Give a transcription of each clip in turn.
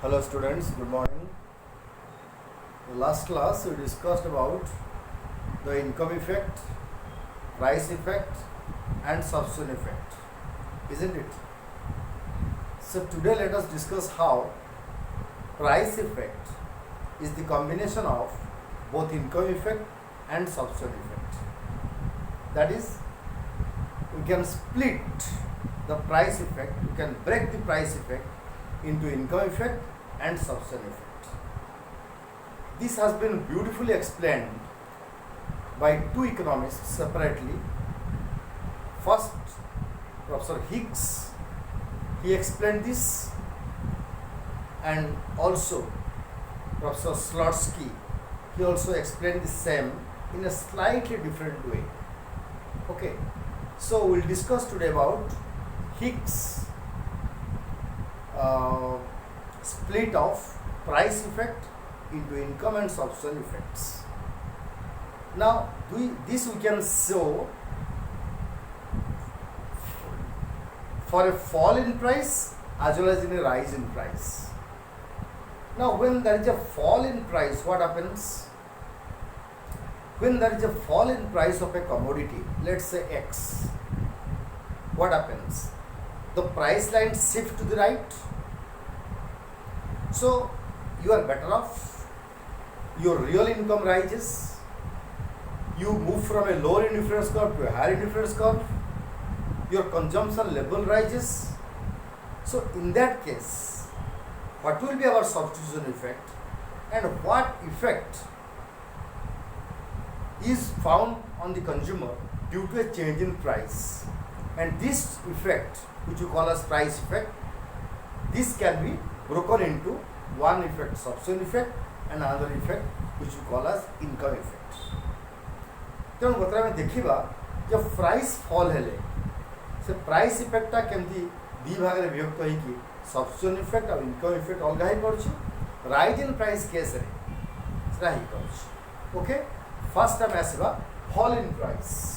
Hello students, good morning. In last class we discussed about the income effect, price effect and substitution effect, isn't it? So today let us discuss how price effect is the combination of both income effect and substitution effect. That is, we can split the price effect, we can break the price effect into income effect and substitution effect. This has been beautifully explained by two economists separately. First, Professor Hicks, he explained this, and also Professor Slutsky, he also explained the same in a slightly different way. Okay, so we'll discuss today about Hicks split of price effect into income and substitution effects. Now, this we can show for a fall in price as well as in a rise in price. Now, when there is a fall in price, what happens? When there is a fall in price of a commodity, let's say X, what happens? The price line shift to the right. So you are better off, your real income rises, you move from a lower indifference curve to a higher indifference curve, your consumption level rises. So in that case, what will be our substitution effect and what effect is found on the consumer due to a change in price? And this effect, which we call as price effect, this can be broken into one effect, substitution effect, and another effect which we call as income effect. तेणु बर्तमान आम देखा जब price fall हेले से price इफेक्टा केमती दी भाग में विभक्त होगी सबस्टिट्यूशन इफेक्ट और इनकम इफेक्ट अलग ही पड़े राइज इन प्राइस केस रे ही कर ओके फर्स्ट आम आसवा fall in price.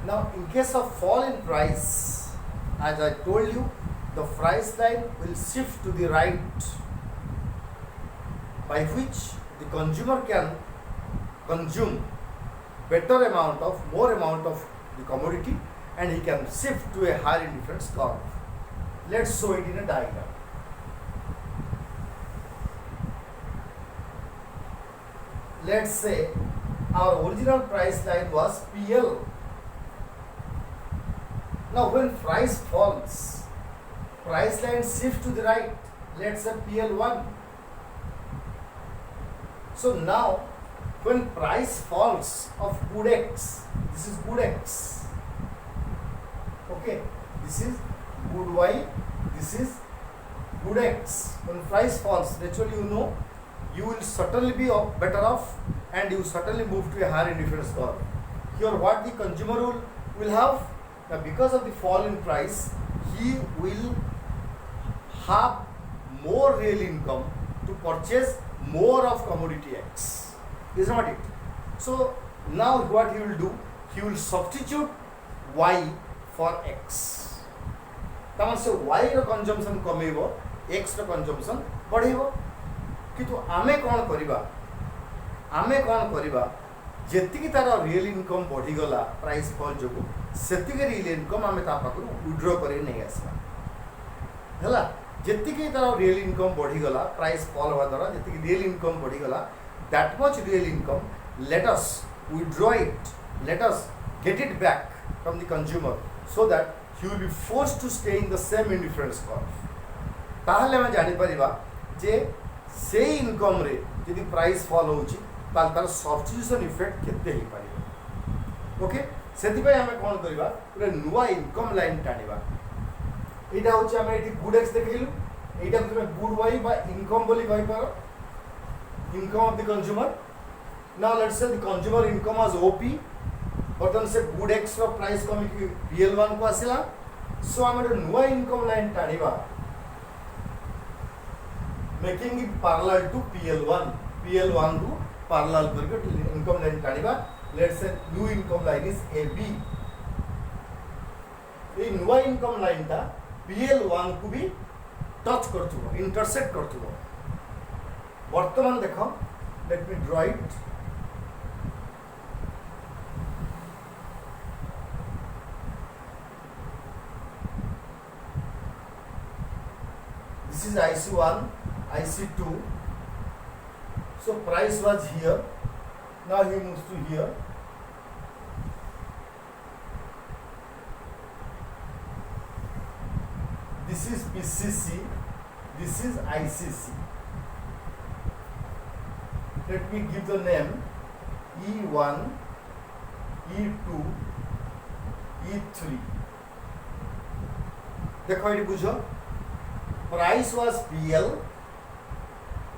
Now, in case of fall in price, as I told you, the price line will shift to the right, by which the consumer can consume more amount of the commodity, and he can shift to a higher indifference curve. Let's show it in a diagram. Let's say our original price line was PL. Now, when price falls, price line shift to the right. Let's say PL1. So now, when price falls of good X, this is good X. Okay, this is good Y. This is good X. When price falls, naturally you will certainly be better off, and you certainly move to a higher indifference curve. Here, what the consumer will have? Now, because of the fall in price, he will have more real income to purchase more of commodity X. Is not it? So now what he will do? He will substitute Y for X. तमाम से Y रो consumption कमेबो, X रो consumption बढ़ेबो. किंतु आमे कौन करिबा? जेतिकी तार real income बढ़ी गला price fall जो सेतिके रियल इनकम आमे ता पाखरु विड्रॉ करे नहीं आसबा हला. जेतिकी तार रियल इनकम बढ़ी गला प्राइस फॉल होवा द्वारा जेतिकी रियल इनकम बढ़ी गला, that much real income, let us withdraw it, let us get it back from the consumer so that he will be forced to stay in the same indifference curve. ताहले आमे जानि परिबा जे से income रे यदि price fall होउची तार substitution effect केते ही पारिबो. Okay, सेति पे हमें कोन करबा पुरा नुवा इनकम लाइन टानिबा. एटा होची हमें एटी गुड एक्स देखिलु, एटा तुमे गुड वाई बा इनकम बोली कहि पारो, income of the consumer. Now let's say the consumer income was OP, बर्तन से गुड एक्स रो प्राइस कमी कि PL1 को आसिला. सो हमें नुवा इनकम लाइन टानिबा, making it parallel to PL1 to parallel करके income line टानिबा. Let's say new income line is AB. ये नुआ इनकम लाइन टा PL1 को भी टच करथुबो इंटरसेक्ट करथुबो वर्तमान देखो let me draw it this is IC1 IC2 so price was here now he moves to here this is PCC this is ICC let me give the name E1 E2 E3 देखो ये बुझो price was PL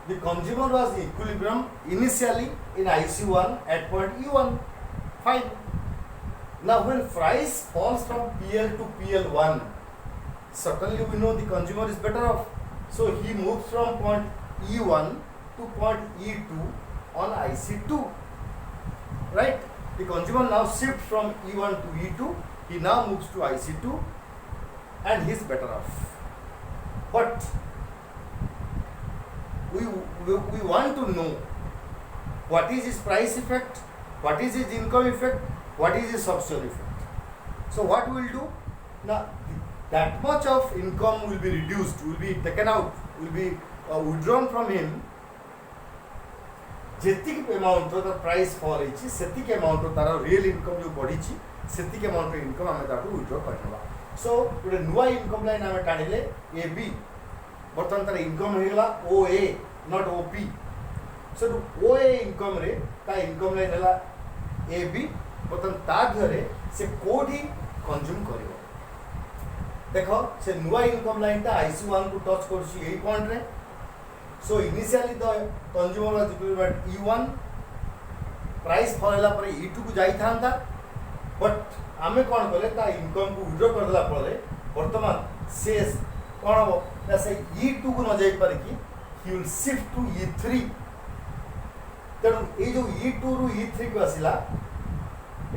the consumer was equilibrium initially in IC1 at point E1 fine now when price falls from PL to PL1 certainly we know the consumer is better off so he moves from point E1 to point E2 on IC2 right the consumer now shifts from E1 to E2 he now moves to IC2 and he is better off but we want to know what is his price effect what is his income effect what is his substitution effect so what we will do now that much of income will be reduced, will be taken out, will be withdrawn from him. जेतिक amount रो तार price fall होइछि सेतिक amount रो तार real income जो बढ़िछि सेतिक amount रो income हमें ताटू withdraw करनबा सो गोटे नुवा इनकम लाइन हमें टाणिले AB बर्तमान तार इनकम हेगला OA not OP so OA income रे ता इनकम लाइन हला AB बर्तमान ता घरे से कोडी कंज्यूम करिवो देखो से नुआ इनकम लाइन टा IC1 को टच करछि एई पॉइंट रे so initially the consumer was equilibrium at E1 price fall पर E2 को जाई थांता बट आमे कोन कले ता इनकम को विथड्रॉ कर देला परे वर्तमान से कोन हो ना से E2 को न जाई पारे कि he will shift to E3 तेणु ए जो E2 रु E3 को आसिला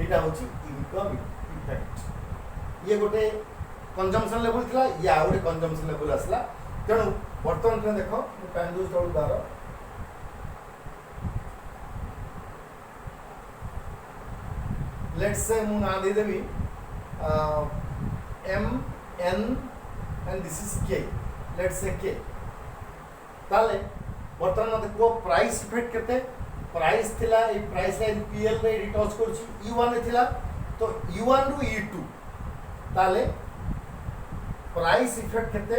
एटा होछि इनकम इफेक्ट ये गोटे कंजम्पशन लेवल थिला या गोटे कंजम्पशन लेवल आसला तेणु वर्तमान में देखो मु पेन दूस तळु दार लेट्स से मु ना दे देबी M N and this is K let's say K ताले वर्तमान मते को प्राइस इफेक्ट केते प्राइस थिला ए प्राइस लाइन PL रे टच करछि E1 रे थिला तो E1 रु E2 ताले प्राइस इफेक्ट केते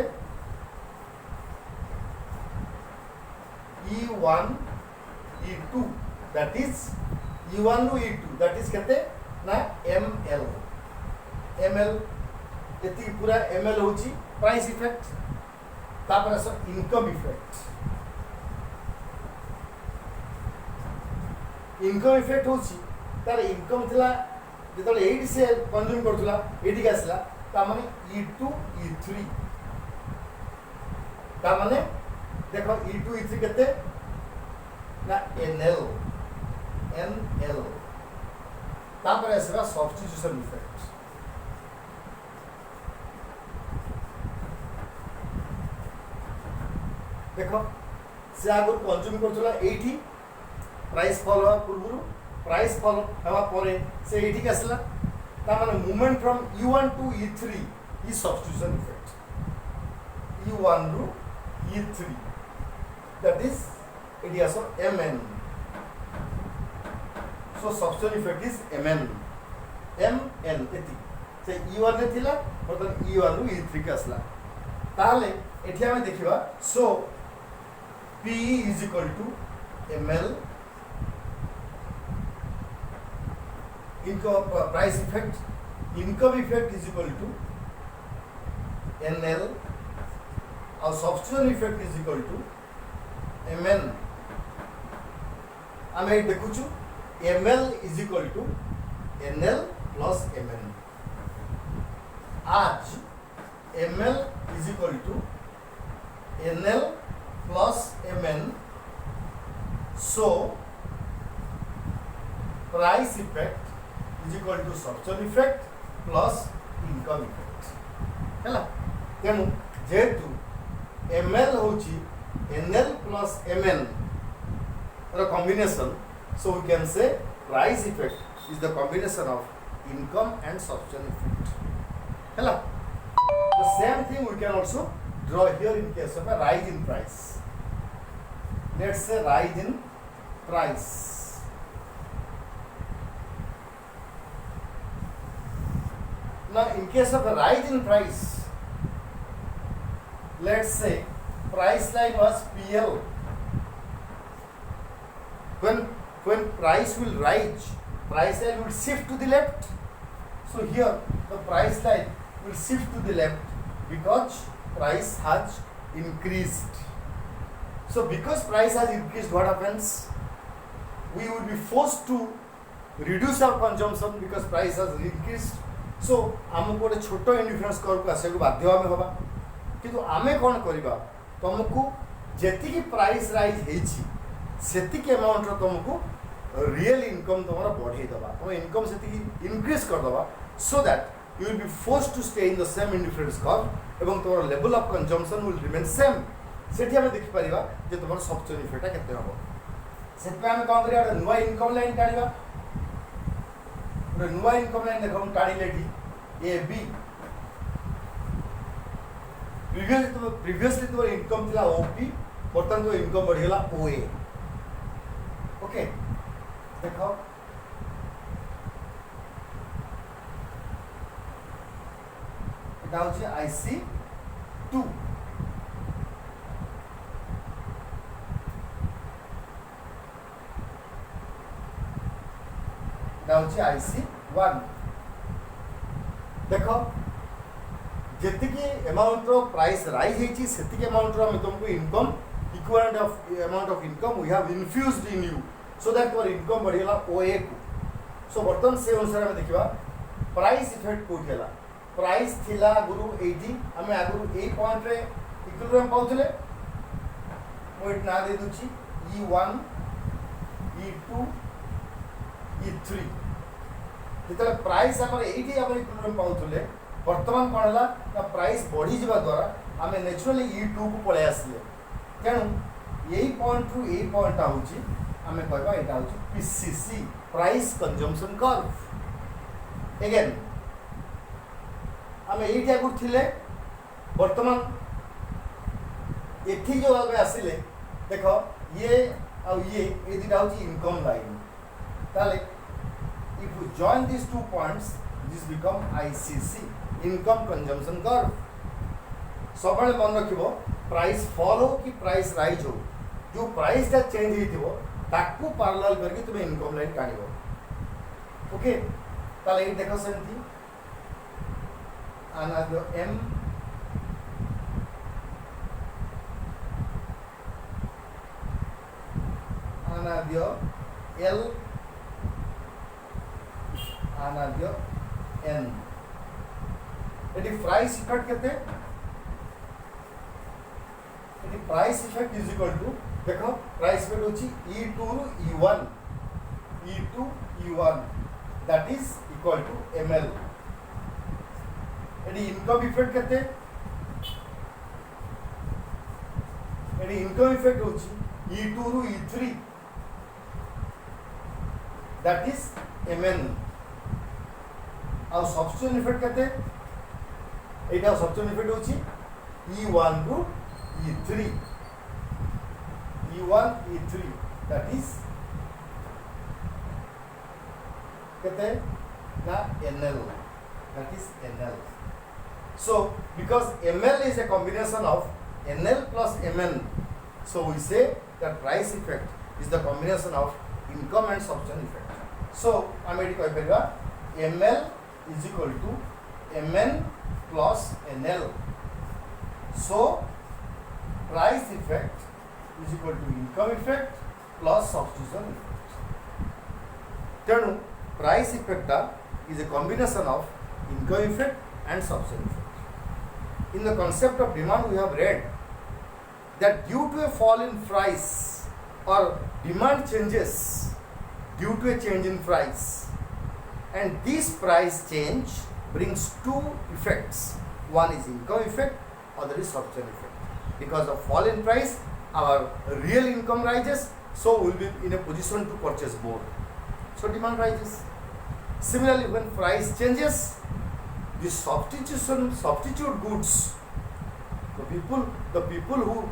E1 E2 that is E1 to E2 that is केते ना ML एति पूरा ML होची प्राइस इफेक्ट तापर सो इनकम इफेक्ट होची तार इनकम थिला जेतले 8 से कंज्यूम करथला 80 के आसला ता माने E2 E3 ता माने देखो E2 E3 केते ना NL तापर आसला सब्स्टिट्यूशन इफेक्ट देखो से आगु कंज्यूम करथला 80 प्राइस फॉल हुआ पूर्व प्राइस फॉल हवा परे से 80 के आसला ता माने movement from E1 to E3 ई substitution effect E1 to E3 that is it is also MN so substitution effect is MN एति से E1 ने थिला मतलब E1 टू E3 के आसला ताले एठी हमें देखिबा सो PE is equal to ML income price effect income effect is equal to NL और substitution effect is equal to MN आमे देखुछु ML is equal to NL plus MN आज ML is equal to NL plus MN so price effect is equal to substitution effect plus income effect है तेणु जेहेतु ml होची nl plus mn combination, so we can say price effect is the combination of income and substitution effect है the same thing we can also draw here in case of a rise in price. Let's say rise in price. Now in case of a rise in price, let's say price line was PL. When price will rise, price line will shift to the left. So here the price line will shift to the left because price has increased. So because price has increased, what happens? We will be forced to reduce our consumption because price has increased. So आमको गोटे छोट indifference curve को आसे बाध्य आम हवा किंतु आमे कौन करवा तुमको जी प्राइस राइज होती अमाउंट तुमको रियल इनकम तुम बढ़ेदबा तुम इनकम से इनक्रीज करदबा so that you will be force to stay in the same indifference curve एवं तुम level of consumption will remain same से आम देखिपर जे तुम सब्सिट्यूशन इफेक्ट केते हम से आम कौन कर नुआ इनकम लाइन टाणा नुआ इनकम लाइन देख टाणिले ए बी प्रीवियसली तुम इनकम थिला ओपी बर्तमान तुम इनकम बढ़ीगला ओए ओके देख এটা হচ্ছে আইসি 2 এটা হচ্ছে আইসি 1 দেখো যেতিকি अमाउंट रो प्राइस राइज हेची सेतिकी अमाउंट रो हम तुमको income equivalent of amount of income we have infused in you so that your income बढ़ीगला ओए को सो बर्तन से अनुसार हम देखिबा प्राइस इफेक्ट कोठेला प्राइस थिला गुरु 80 हमें आगुरु ए पॉइंट रे इक्विलिब्रियम पाउथले मोइट ना दे दुची E1 E2 E3 जेतले प्राइस हमर 80 हमर इक्विलिब्रियम पाउथले वर्तमान कौन है ना प्राइस बढ़ी जावा द्वारा आम नेचुराली E2 को पलि आसिले तेणु यही पॉइंट रु यही पॉइंट होची आम कहबा एटा होची PCC price consumption curve again आम यही आगु थिले वर्तमान एथि जो आगे आसिले देख ये आ ये दुटा होची इनकम लाइन ताले if you join these 2 points this become ICC income consumption curve सब मन रखिबो प्राइस फॉल हो कि प्राइस राइज हो जो प्राइस टा चेंज हिथिबो ताकू पैरेलल करके तुम इनकम लाइन काढिबो ओके ताले ए देखो सेंती अनादो M अनादो L अनादो N यदि प्राइस इफेक्ट कहते यदि price effect is equal to देखो प्राइस इफेक्ट होची E2 रु E1 E2 E1 that is equal to ml यदि इनकम इफेक्ट कहते यदि इनकम इफेक्ट होची E2 रु E3 दैट इज mn और सब्स्टिट्यूशन इफेक्ट कहते एटा सब्स्टिट्यूशन इफेक्ट होची E1 to E3 E1 E3 that is कहते ना NL that is NL so because ML is a combination of NL plus MN so we say that price effect is the combination of income and substitution effect so हम eighty कहि परिबा ML is equal to MN plus NL so price effect is equal to income effect plus substitution effect तेणु price effect is a combination of income effect and substitution effect in the concept of demand we have read that due to a fall in price or demand changes due to a change in price and this price change brings two effects. One is income effect, other is substitution effect. Because of fall in price, our real income rises, so we will be in a position to purchase more. So demand rises. Similarly, when price changes, the substitute goods, the people who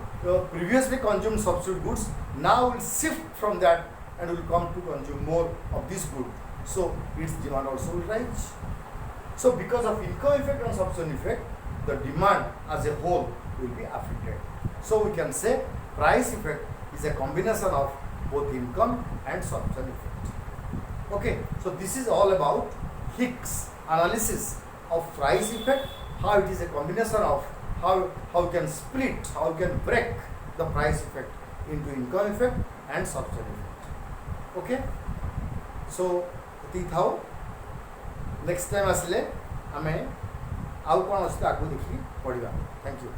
previously consumed substitute goods now will shift from that and will come to consume more of this good. So its demand also will rise. So because of income effect and substitution effect, the demand as a whole will be affected. So we can say price effect is a combination of both income and substitution effect. Okay, so this is all about Hicks analysis of price effect, how it is a combination of how you can split, how you can break the price effect into income effect and substitution effect. Okay, so एतिक थाओ next time आसले आमे आउ कोन अछि आगु देखि पढिबा. Thank you.